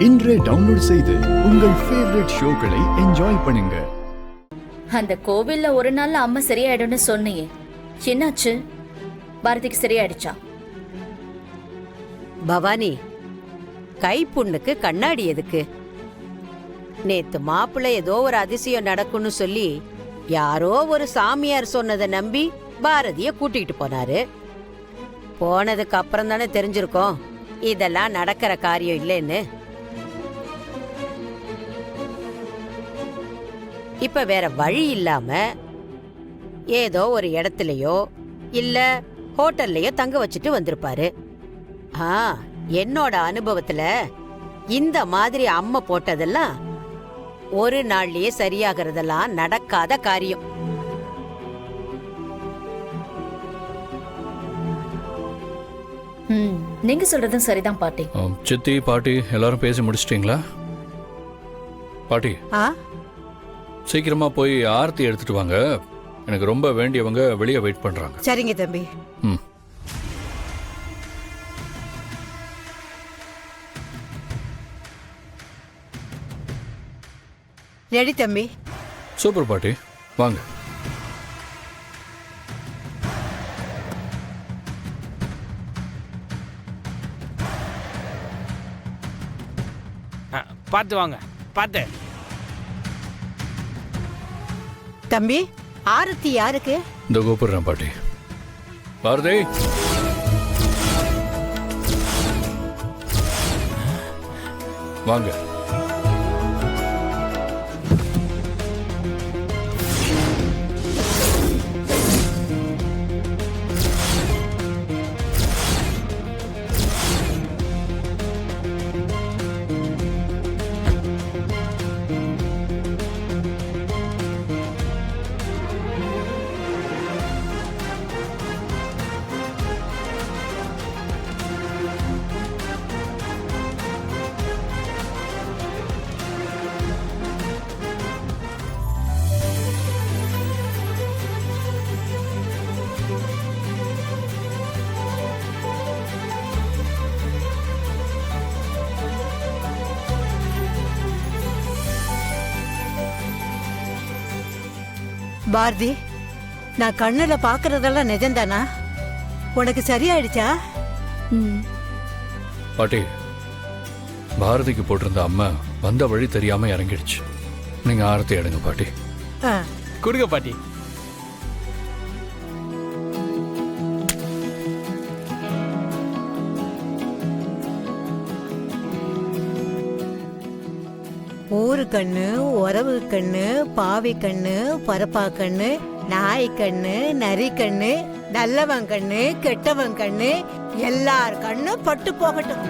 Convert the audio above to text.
இன்றே டவுன்லோட் செய்து உங்கள் ஃபேவரட் ஷோக்களை என்ஜாய் பண்ணுங்க. அந்த கோவில்ல ஒரு நாள்ல அம்மா சரியாயிடும்னு சொன்னியே, என்னாச்சு? பாரதிக்கு சரியாயிடுச்சா? பவானி, கைப்புண்ணுக்கு கண்ணாடி எதுக்கு? நேத்து மாப்பிள்ளை ஏதோ ஒரு அதிசயம் நடக்கும்னு சொல்லி யாரோ ஒரு சாமியார் சொன்னதை நம்பி பாரதிய கூட்டிட்டு போனாரு. போனதுக்கு அப்புறம் தானே தெரிஞ்சிருக்கோம் இதெல்லாம் நடக்கிற காரியம் இல்லைன்னு. இப்ப வேற வழி இல்லாம ஏதோ ஒரு இடத்துலயோ இல்ல ஹோட்டல்லையோ தங்க வச்சுட்டு வந்திருப்பாரு. என்னோட அனுபவத்துல இந்த மாதிரி அம்மை போட்டதெல்லாம் ஒரு நாள்லயே சரியாகிறதெல்லாம் நடக்காத காரியம். நீங்க சொல்றதும் சரிதான் பாட்டி. சித்தி பாட்டி எல்லாரும் பேசி முடிச்சிட்டீங்களா? பாட்டி சீக்கிரமா போய் ஆர்த்தி எடுத்துட்டு வாங்க. எனக்கு ரொம்ப வேண்டியவங்க வெளியே வெயிட் பண்றாங்க. சரிங்க தம்பி. ரெடி தம்பி. சூப்பர் பாட்டி, வாங்க. பார்த்து வாங்க, பார்த்து. தம்பி, ஆரத்தி யாருக்கு? இந்த கூப்பிடுறேன் பாட்டி. பாரதி, வாங்க. பாரதி, நான் கண்ணுல பாக்குறதெல்லாம் நிஜம்தானா? உனக்கு சரியாயிடுச்சா? பாட்டி, பாரதிக்கு போட்டிருந்த அம்மா வந்த வழி தெரியாம இறங்கிடுச்சு. நீங்க ஆரத்தி எடுங்க பாட்டி. கொடுங்க பாட்டி. ஊரு கண்ணு, உறவு கண்ணு, பாவி கண்ணு, பரப்பா கண்ணு, நாய் கண்ணு, நரி கண்ணு, நல்லவன் கண்ணு, கெட்டவன் கண்ணு, எல்லார் கண்ணு பட்டு போகட்டும்.